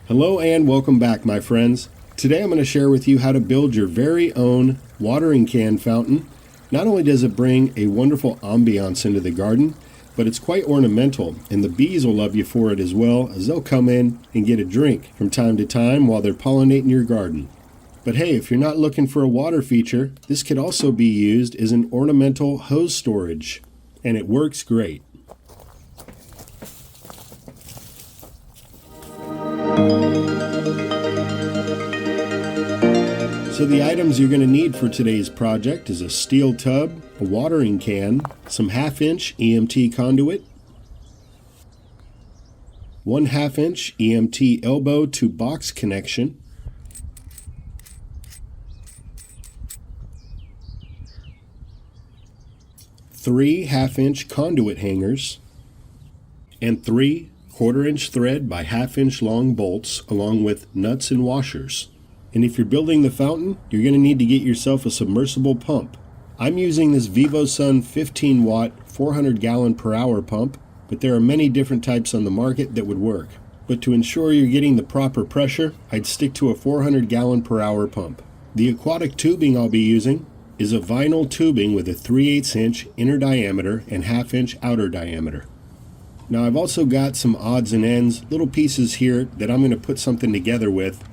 Hello and welcome back, my friends. Today I'm going to share with you how to build your very own watering can fountain. Not only does it bring a wonderful ambiance into the garden, but it's quite ornamental, and the bees will love you for it as well, as they'll come in and get a drink from time to time while they're pollinating your garden. But hey, if you're not looking for a water feature, this could also be used as an ornamental hose storage, and it works great. So the items you're going to need for today's project is a steel tub, a watering can, some 1/2-inch EMT conduit, 1/2-inch EMT elbow to box connection, three 1/2-inch conduit hangers, and 3 1/4-inch thread by 1/2-inch long bolts, along with nuts and washers. And if you're building the fountain, you're going to need to get yourself a submersible pump. I'm using this Vivosun 15-watt 400-gallon-per-hour pump, but there are many different types on the market that would work. But to ensure you're getting the proper pressure, I'd stick to a 400-gallon-per-hour pump. The aquatic tubing I'll be using is a vinyl tubing with a 3/8-inch inner diameter and 1/2-inch outer diameter. Now I've also got some odds and ends, little pieces here that I'm going to put something together with.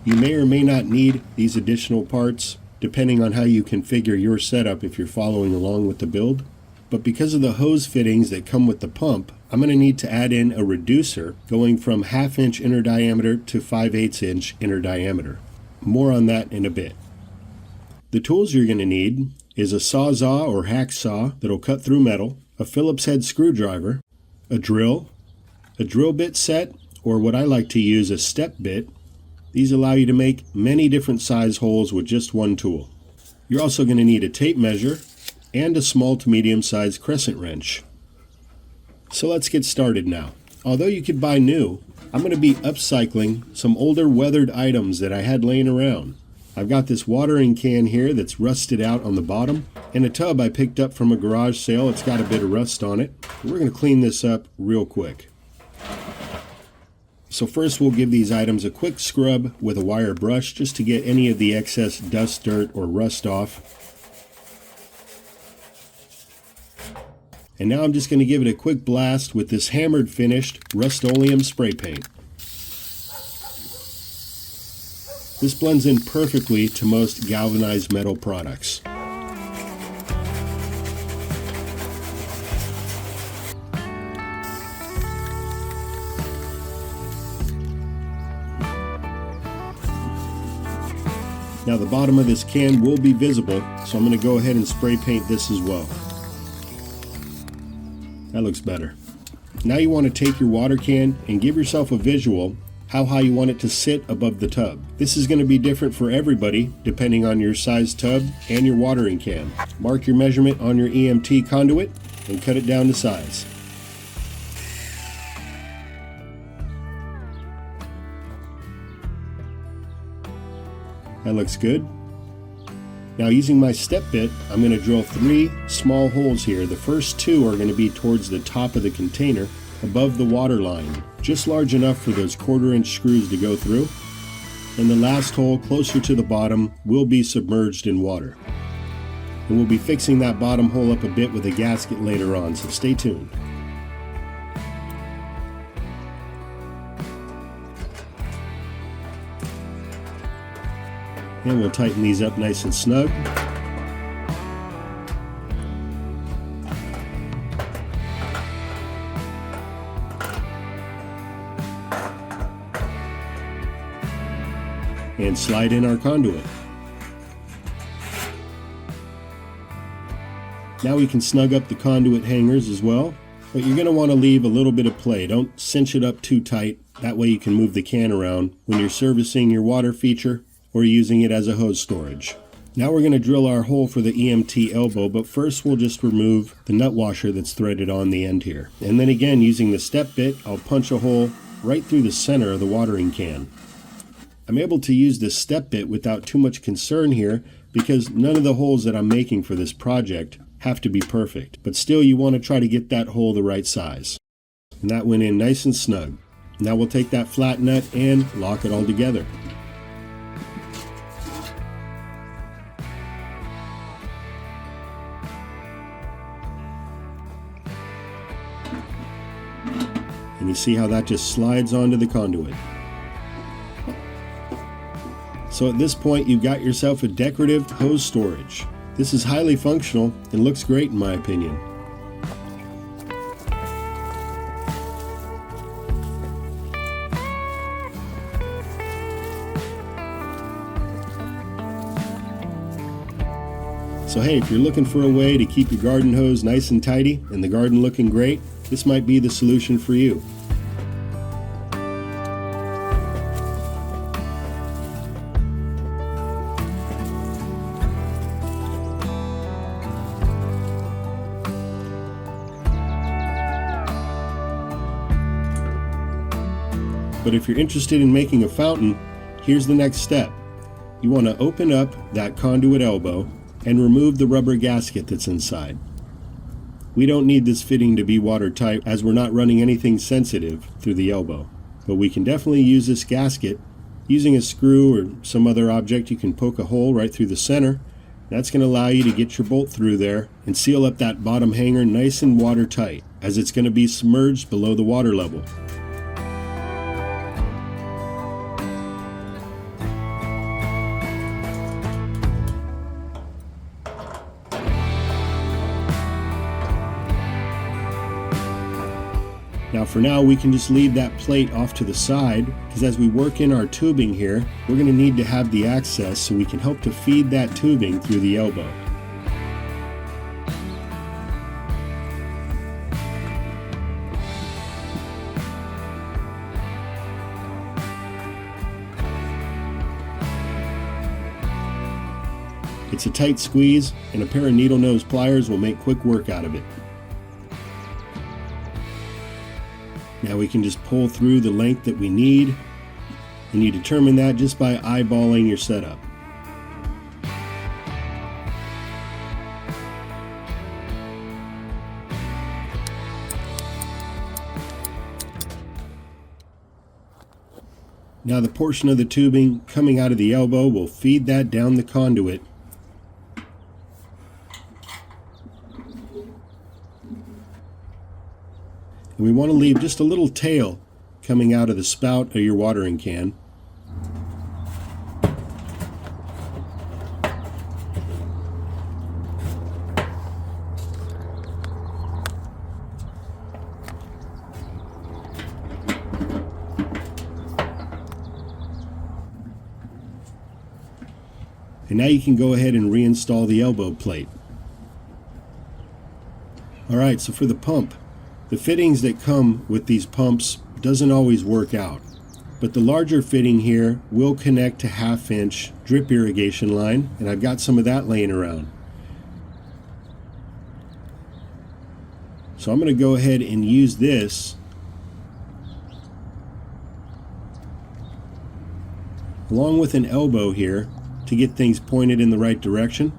You may or may not need these additional parts, depending on how you configure your setup if you're following along with the build. But because of the hose fittings that come with the pump, I'm going to need to add in a reducer going from 1/2-inch inner diameter to 5/8-inch inner diameter. More on that in a bit. The tools you're going to need is a sawzall or hacksaw that'll cut through metal, a Phillips head screwdriver, a drill bit set, or what I like to use, a step bit. These allow you to make many different size holes with just one tool. You're also going to need a tape measure and a small to medium sized crescent wrench. So let's get started now. Although you could buy new, I'm going to be upcycling some older weathered items that I had laying around. I've got this watering can here that's rusted out on the bottom, and a tub I picked up from a garage sale. It's got a bit of rust on it. We're going to clean this up real quick. So first we'll give these items a quick scrub with a wire brush just to get any of the excess dust, dirt, or rust off. And now I'm just going to give it a quick blast with this hammered finished Rust-Oleum spray paint. This blends in perfectly to most galvanized metal products. Now the bottom of this can will be visible, so I'm going to go ahead and spray paint this as well. That looks better. Now you want to take your water can and give yourself a visual how high you want it to sit above the tub. This is going to be different for everybody depending on your size tub and your watering can. Mark your measurement on your EMT conduit and cut it down to size. That looks good. Now using my step bit, I'm going to drill 3 small holes here. The first 2 are going to be towards the top of the container above the water line, just large enough for those 1/4-inch screws to go through. And the last hole closer to the bottom will be submerged in water. And we'll be fixing that bottom hole up a bit with a gasket later on, so stay tuned. And we'll tighten these up nice and snug. And slide in our conduit. Now we can snug up the conduit hangers as well, but you're going to want to leave a little bit of play. Don't cinch it up too tight. That way you can move the can around when you're servicing your water feature or using it as a hose storage. Now we're going to drill our hole for the EMT elbow, but first we'll just remove the nut washer that's threaded on the end here. And then again, using the step bit, I'll punch a hole right through the center of the watering can. I'm able to use this step bit without too much concern here because none of the holes that I'm making for this project have to be perfect, but still you want to try to get that hole the right size. And that went in nice and snug. Now we'll take that flat nut and lock it all together. And you see how that just slides onto the conduit. So at this point, you've got yourself a decorative hose storage. This is highly functional and looks great in my opinion. So hey, if you're looking for a way to keep your garden hose nice and tidy and the garden looking great, this might be the solution for you. But if you're interested in making a fountain, here's the next step. You want to open up that conduit elbow and remove the rubber gasket that's inside. We don't need this fitting to be watertight as we're not running anything sensitive through the elbow. But we can definitely use this gasket. Using a screw or some other object, you can poke a hole right through the center. That's going to allow you to get your bolt through there and seal up that bottom hanger nice and watertight, as it's going to be submerged below the water level. Now for now, we can just leave that plate off to the side, because as we work in our tubing here, we're going to need to have the access so we can help to feed that tubing through the elbow. It's a tight squeeze, and a pair of needle nose pliers will make quick work out of it. Now we can just pull through the length that we need, and you determine that just by eyeballing your setup. Now the portion of the tubing coming out of the elbow will feed that down the conduit. And we want to leave just a little tail coming out of the spout of your watering can. And now you can go ahead and reinstall the elbow plate. Alright, so for the pump, the fittings that come with these pumps doesn't always work out, but the larger fitting here will connect to 1/2 inch drip irrigation line, and I've got some of that laying around. So I'm going to go ahead and use this along with an elbow here to get things pointed in the right direction.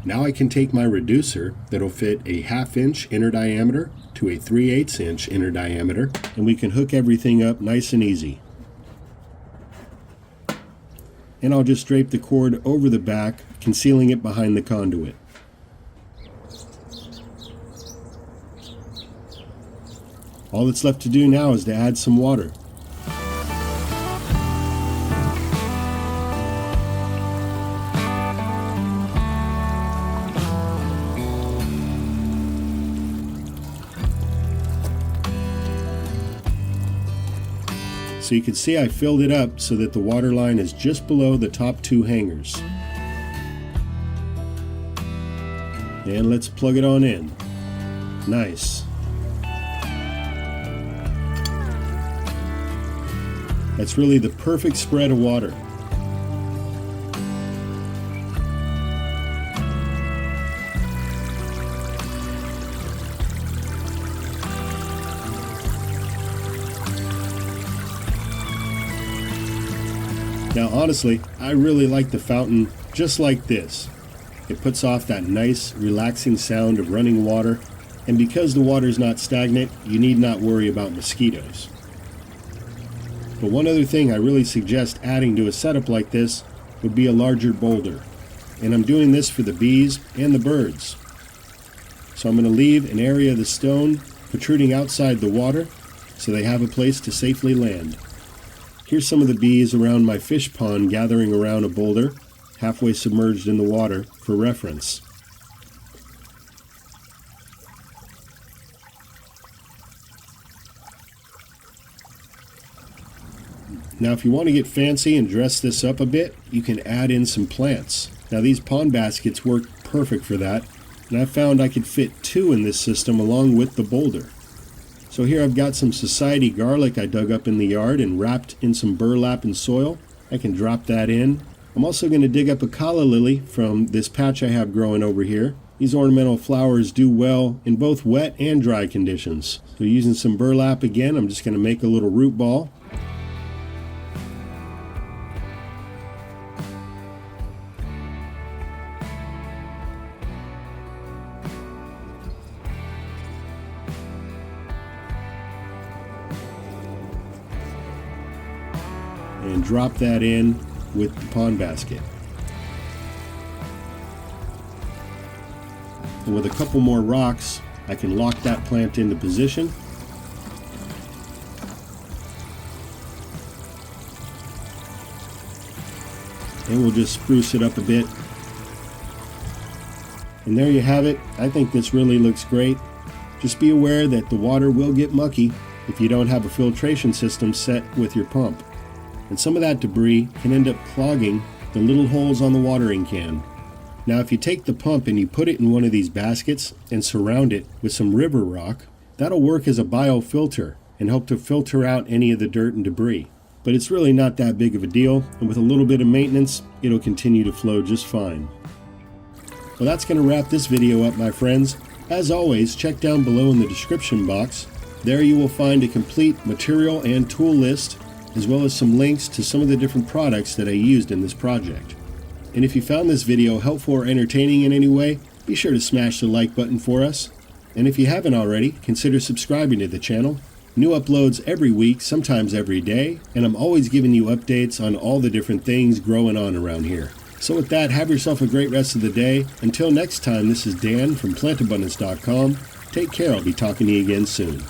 Now I can take my reducer that'll fit a 1/2 inch inner diameter to a 3/8 inch inner diameter, and we can hook everything up nice and easy. And I'll just drape the cord over the back, concealing it behind the conduit. All that's left to do now is to add some water. So you can see I filled it up so that the water line is just below the top 2 hangers. And let's plug it on in. Nice. That's really the perfect spread of water. Now honestly, I really like the fountain just like this. It puts off that nice, relaxing sound of running water, and because the water is not stagnant, you need not worry about mosquitoes. But one other thing I really suggest adding to a setup like this would be a larger boulder. And I'm doing this for the bees and the birds. So I'm going to leave an area of the stone protruding outside the water so they have a place to safely land. Here's some of the bees around my fish pond gathering around a boulder, halfway submerged in the water, for reference. Now if you want to get fancy and dress this up a bit, you can add in some plants. Now these pond baskets work perfect for that, and I found I could fit 2 in this system along with the boulder. So here I've got some society garlic I dug up in the yard and wrapped in some burlap and soil. I can drop that in. I'm also going to dig up a calla lily from this patch I have growing over here. These ornamental flowers do well in both wet and dry conditions. So using some burlap again, I'm just going to make a little root ball. And drop that in with the pond basket. And with a couple more rocks, I can lock that plant into position. And we'll just spruce it up a bit. And there you have it. I think this really looks great. Just be aware that the water will get mucky if you don't have a filtration system set with your pump. And some of that debris can end up clogging the little holes on the watering can. Now if you take the pump and you put it in one of these baskets and surround it with some river rock, that'll work as a biofilter and help to filter out any of the dirt and debris. But it's really not that big of a deal, and with a little bit of maintenance, it'll continue to flow just fine. Well, that's going to wrap this video up, my friends. As always, check down below in the description box. There you will find a complete material and tool list, as well as some links to some of the different products that I used in this project. And if you found this video helpful or entertaining in any way, be sure to smash the like button for us. And if you haven't already, consider subscribing to the channel. New uploads every week, sometimes every day, and I'm always giving you updates on all the different things growing on around here. So with that, have yourself a great rest of the day. Until next time, this is Dan from PlantAbundance.com. Take care, I'll be talking to you again soon.